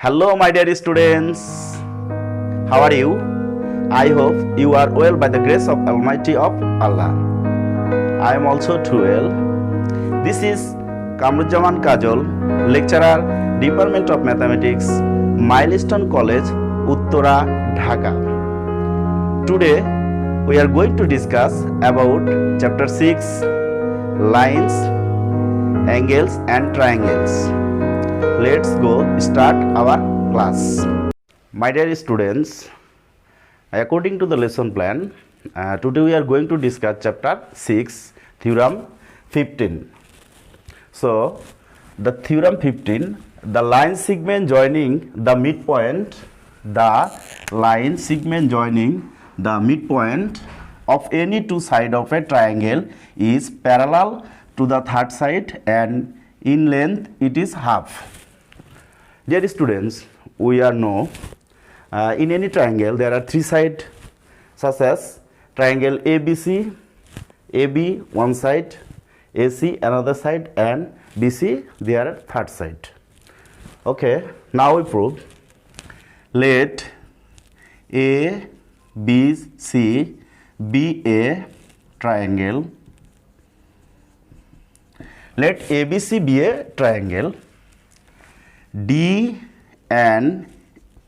Hello, my dear students. How are you? I hope you are well by the grace of Almighty of Allah. I am also too well. This is Kamruzzaman Kajol, lecturer, Department of Mathematics, Milestone College, Uttara, Dhaka. Today we are going to discuss about chapter 6, lines, angles and triangles. Let's go start our class. My dear students, according to the lesson plan, today we are going to discuss chapter 6, theorem 15. So, the theorem 15, the line segment joining the midpoint, of any two sides of a triangle is parallel to the third side and in length it is half. Dear students, we are know in any triangle there are three sides such as triangle ABC, AB one side, AC another side and BC their third side. Okay, now we prove. Let ABC be a triangle. Let ABC be a triangle. D and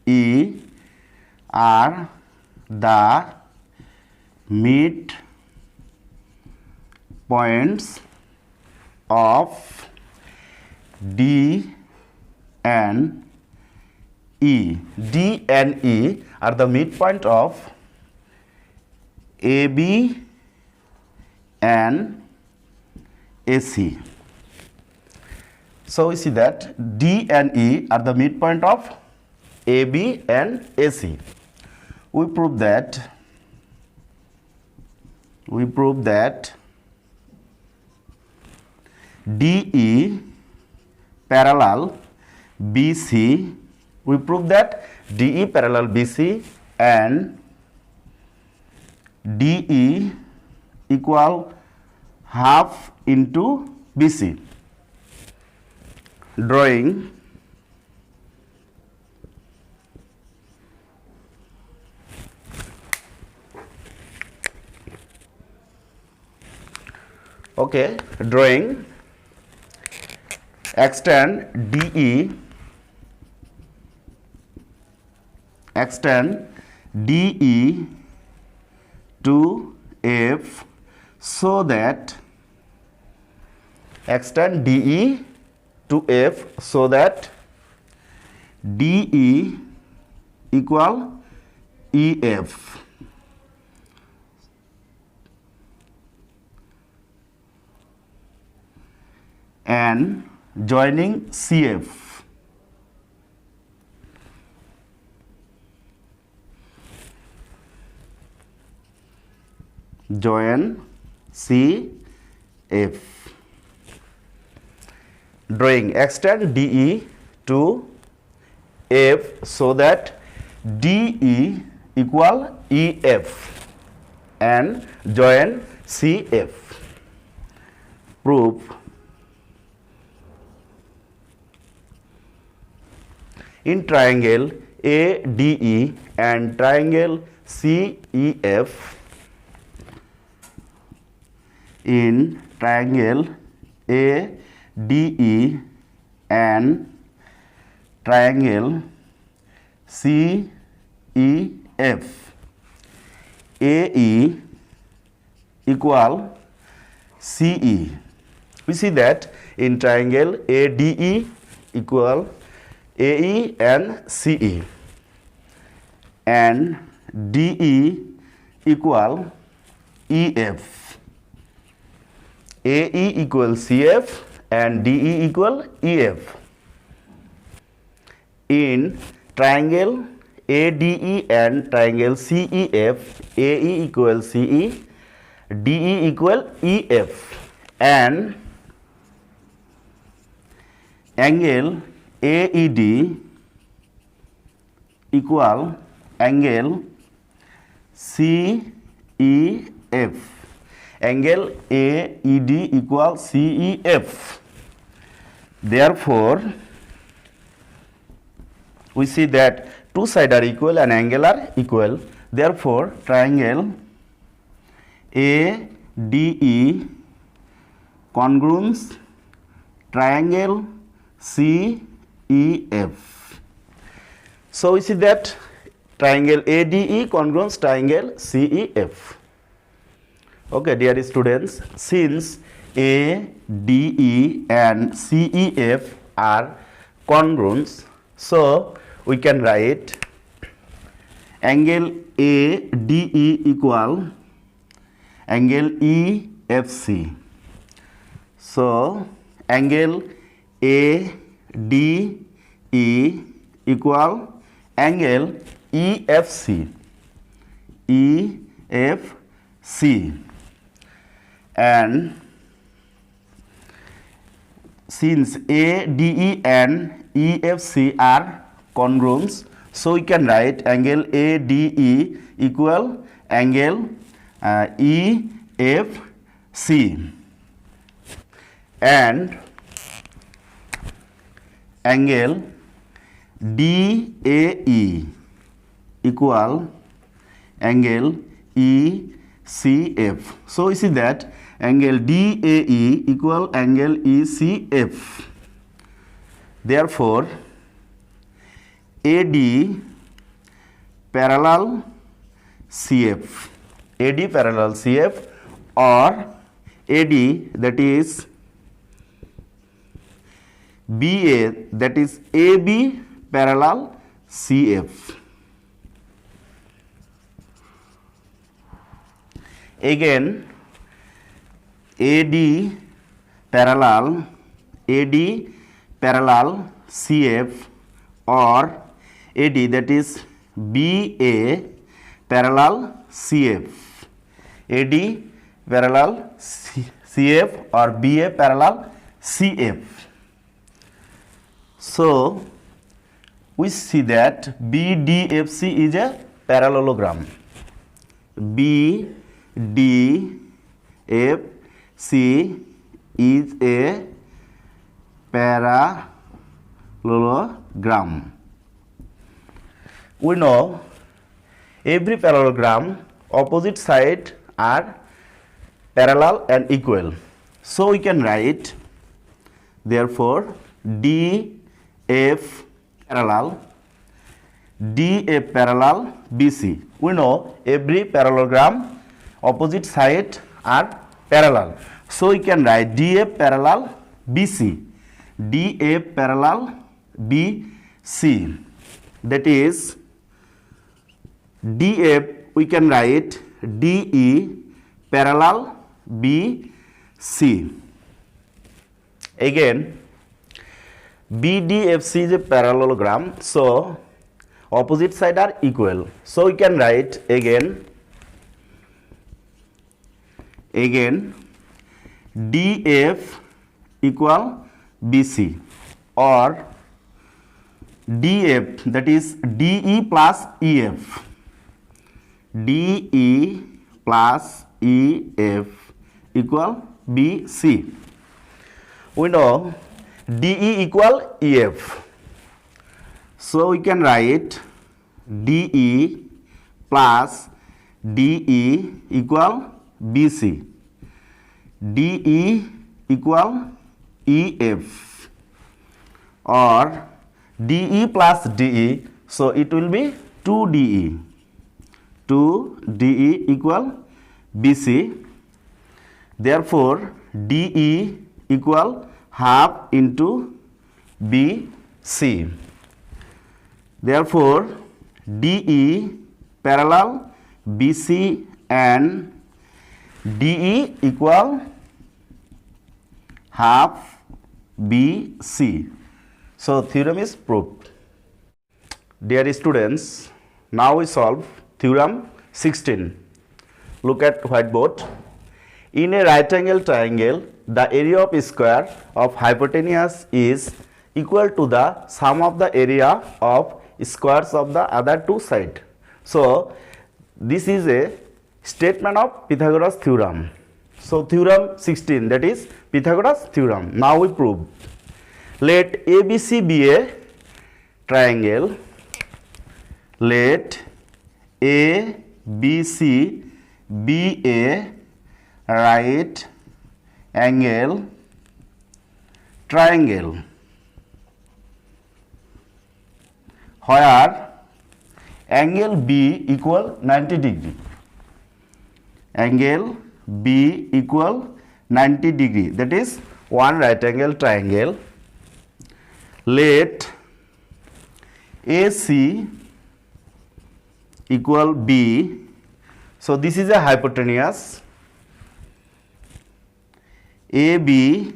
E are the mid points of D and E. D and E are the midpoint of AB and AC. So we see that D and E are the midpoint of AB and AC. We prove that DE parallel BC. We prove that DE parallel BC and DE equal half into BC. Drawing drawing extend DE to F so that DE equal EF. And joining CF. Join CF. Drawing extend DE to F so that DE equal EF and join CF. Proof. In triangle ADE and triangle CEF, in triangle ADE and triangle CEF, AE equal CE. We see that in triangle ADE equal AE and CE and DE equal EF. AE equal CF and DE equal EF. In triangle ADE and triangle CEF, AE equal CE, DE equal EF and angle AED equal angle CEF. Angle AED equal CEF. Therefore, we see that two sides are equal and angle are equal. Therefore, triangle ADE congruence triangle CEF. So we see that triangle ADE congruence triangle CEF. Okay, dear students, since ADE and CEF are congruence, so we can write angle ADE equal angle EFC. So angle ADE equal angle EFC. And since ADE and EFC are congruence, so we can write angle ADE equal angle EFC and angle DAE equal angle ECF. So we see that angle DAE equal angle ECF. Therefore, AD parallel CF, AD parallel CF, or AD, that is BA, that is AB parallel CF. Again, AD parallel CF or AD, that is BA parallel CF. AD parallel CF or BA parallel CF. So we see that BDFC is a parallelogram. BDFC is a parallelogram. We know every parallelogram opposite side are parallel and equal. So we can write, therefore, DF parallel BC. We know every parallelogram opposite side are parallel. So we can write DF parallel BC. DF parallel BC. That is DF, we can write DE parallel BC. Again, BDFC is a parallelogram, so opposite side are equal. So we can write again DF equal BC or DF, that is DE plus EF. DE plus EF equal BC. We know DE equal EF. So we can write DE plus DE equal BC. DE equal EF or DE plus DE, so it will be 2DE. 2DE equal BC. Therefore, DE equal half into BC. Therefore, DE parallel BC and DE equal half BC. So theorem is proved. Dear students, now we solve theorem 16. Look at whiteboard. In a right angle triangle, the area of square of hypotenuse is equal to the sum of the area of squares of the other two sides. So this is a statement of Pythagoras theorem. So theorem 16, that is Pythagoras theorem. Now we prove. Let ABC be a triangle. Let ABC be a right angle triangle where angle B equal 90 degree. Angle B equal 90 degree, that is one right angle triangle. Let AC equal B. So this is a hypotenuse. AB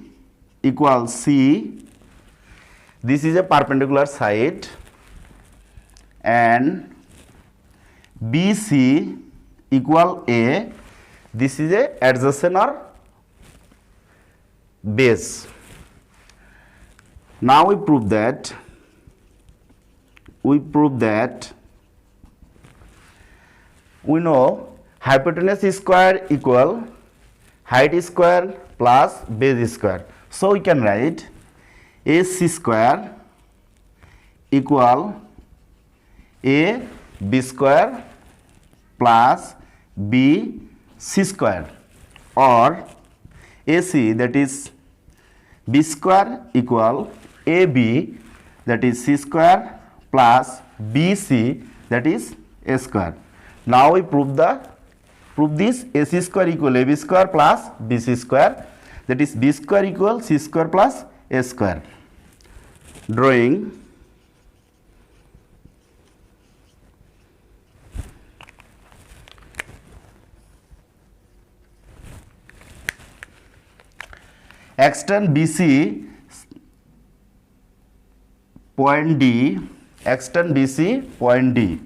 equal C. This is a perpendicular side. And BC equal A. This is a adjacent or base. Now we prove that we know hypotenuse square equal height square plus base square. So we can write AC square equal A B square plus B C square, or AC, that is B square equal AB, that is C square plus BC, that is A square. Now we prove this AC square equal AB square plus BC square, that is B square equal C square plus A square. Drawing extend BC point D, extend BC point D,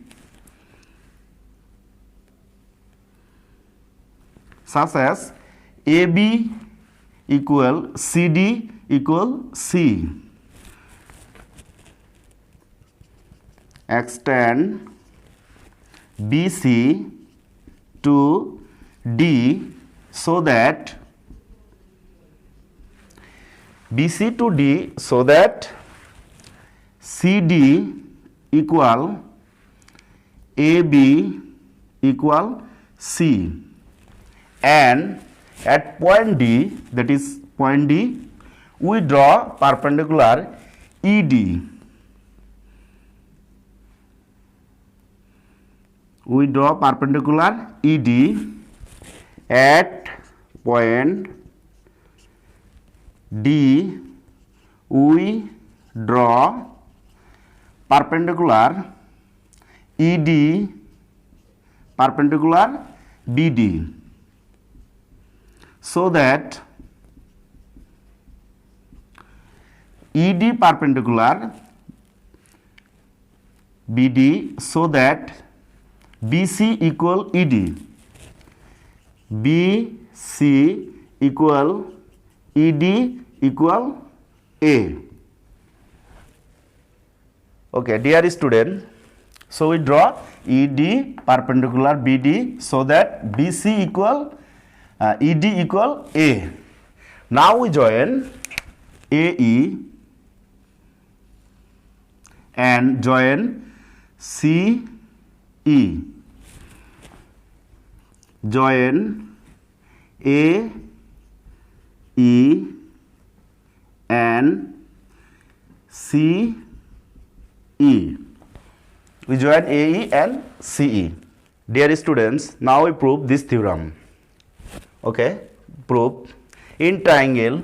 such as AB equal CD equal C. Extend BC to D so that BC to D so that CD equal AB equal C, and at point D, that is point D, we draw perpendicular ED. We draw perpendicular ED at point D. We draw perpendicular ED perpendicular BD, so that ED perpendicular BD, so that BC equal ED, BC equal ED equal A. Okay, dear student, so we draw ED perpendicular BD so that BC equal ED equal A. Now we join AE and join CE. Join AE and CE. We join AE and CE. Dear students, now we prove this theorem. Okay, prove in triangle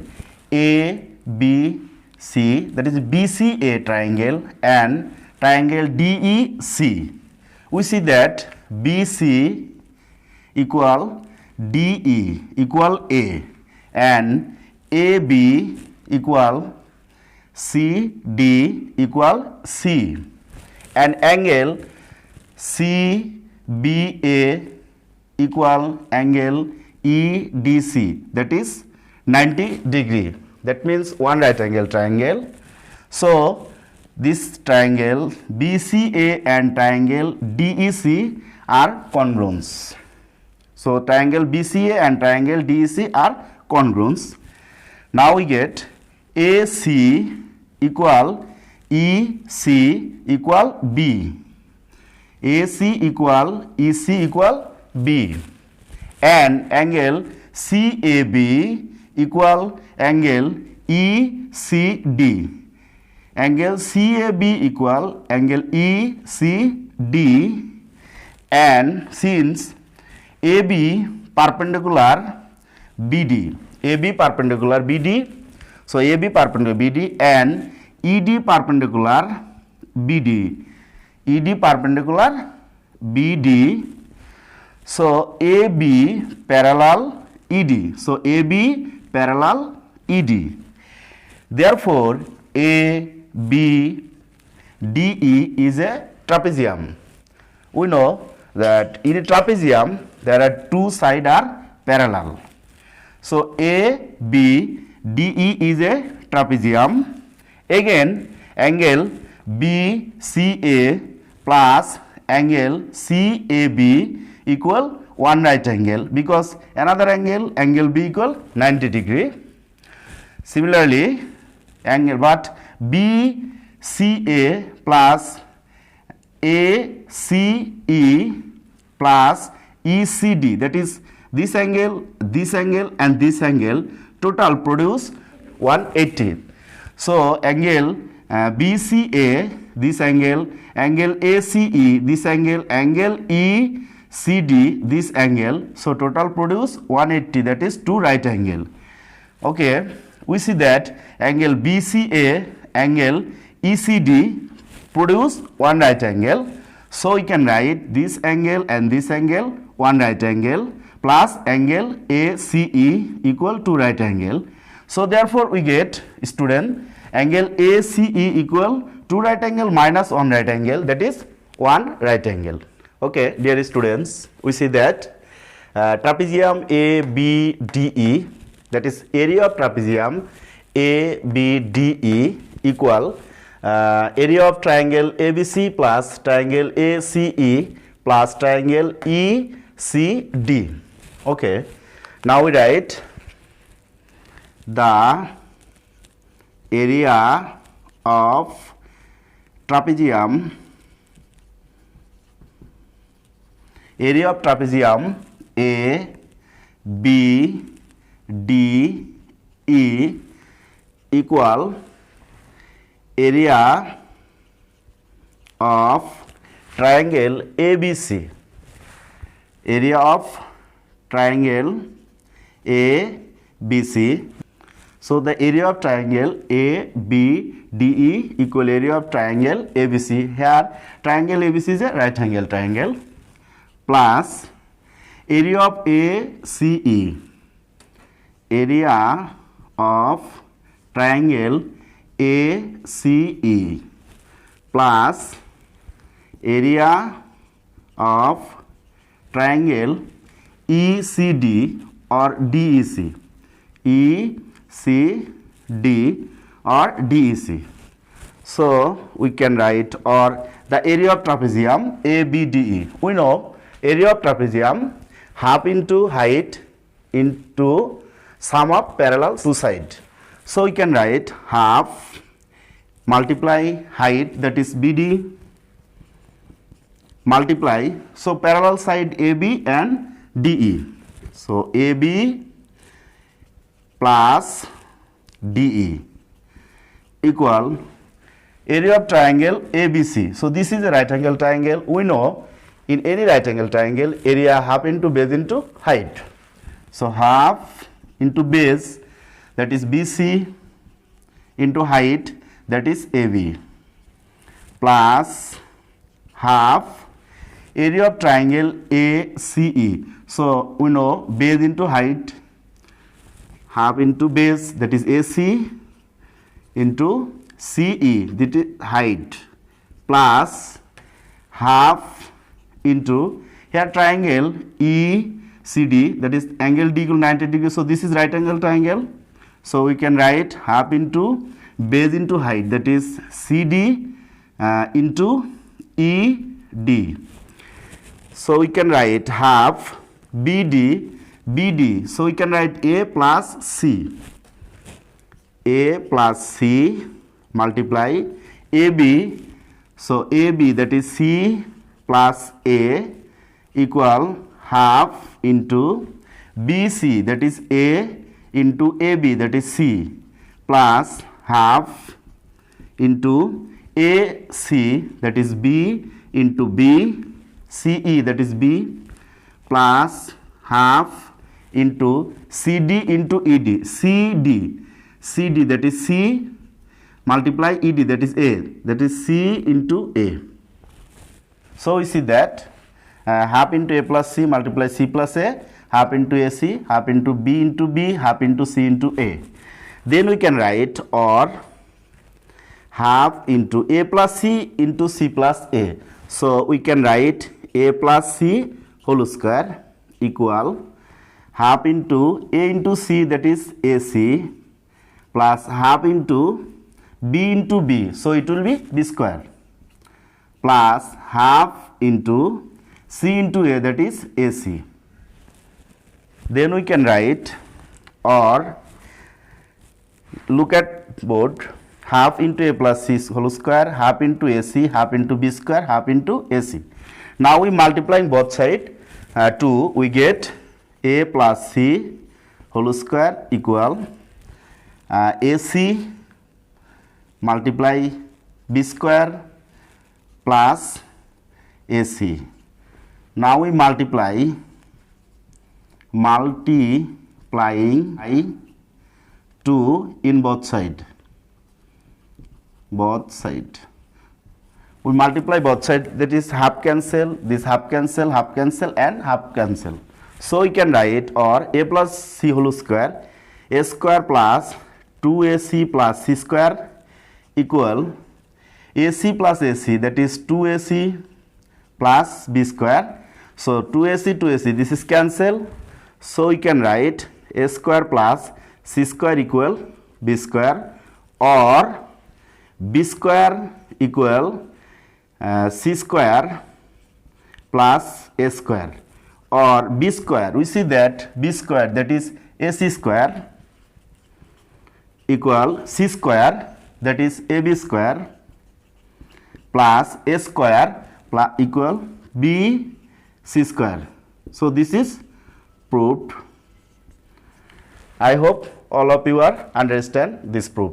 ABC, that is BCA triangle, and triangle DEC, we see that BC equal DE equal A, and AB equal CD equal C, and angle CBA equal angle EDC, that is 90 degree. That means one right angle triangle. So this triangle BCA and triangle DEC are congruence. So triangle BCA and triangle DEC are congruence. Now we get AC equal EC equal B. AC equal EC equal B. And angle CAB equal angle ECD. Angle CAB equal angle ECD. And since AB perpendicular BD, AB perpendicular BD, so AB perpendicular BD and ED perpendicular BD, ED perpendicular BD, so AB parallel ED, so AB parallel ED. Therefore, ABDE is a trapezium. We know that in a trapezium there are two sides are parallel. So ABDE is a trapezium. Again, angle BCA plus angle CAB equal one right angle, because another angle, angle B equal 90 degree. Similarly, angle but BCA plus ACE plus ECD, that is this angle and this angle total produce 180. So angle BCA, this angle ACE, this angle ECD, this angle, so total produce 180, that is two right angle. Okay, we see that angle BCA, angle ECD produce one right angle. So we can write this angle and this angle one right angle plus angle ACE equal two right angle. So therefore we get, student, angle ACE equal two right angle minus one right angle, that is one right angle. Okay, dear students, we see that trapezium ABDE, that is area of trapezium ABDE equal area of triangle ABC plus triangle ACE plus triangle ECD. Okay, now we write the area of trapezium A B D E equal area of triangle ABC, area of triangle ABC. So the area of triangle ABDE equal area of triangle ABC. Here triangle ABC is a right angle triangle plus area of ACE, area of triangle ACE plus area of triangle ECD or DEC, ECD or DEC. So we can write, or the area of trapezium ABDE. We know area of trapezium half into height into sum of parallel two sides. So we can write half multiply height, that is BD, multiply, so parallel side AB and DE. So AB plus DE equal area of triangle ABC. So this is a right angle triangle. We know in any right angle triangle area half into base into height. So half into base, that is BC, into height, that is AB, plus half area of triangle ACE. So we know base into height, half into base, that is AC, into CE, that is height, plus half into here triangle ECD, that is angle D equal 90 degree. So this is right angle triangle. So we can write half into base into height, that is CD into ED. So we can write half BD. So we can write A plus C multiply AB, so AB, that is C plus A, equal half into BC, that is A into AB, that is C, plus half into AC, that is B, into B, CE, that is B, plus half into CD into ED, CD, that is C, multiply ED, that is A, that is C into A. So we see that half into A plus C multiply C plus A, half into AC, half into B, half into C into A. Then we can write, or half into A plus C into C plus A. So we can write A plus C whole square equal half into A into C, that is AC, plus half into B into B, so it will be B square, plus half into C into A, that is AC. Then we can write, or look at board, half into A plus C whole square, half into AC, half into B square, half into AC. Now we multiplying both sides, 2, we get A plus C whole square equal AC multiply B square plus AC. Now we multiplying I 2 in both side. We multiply both sides, that is half cancel, this half cancel, and half cancel. So we can write, or A plus C whole square, A square plus 2AC plus C square equal AC plus AC, that is 2AC plus B square. So 2AC, this is cancel. So we can write A square plus C square equal B square, or B square equal C square plus A square, or B square, we see that B square, that is AC square equal C square, that is AB square, plus A square plus equal B C square. So this is proved. I hope all of you are understand this proof.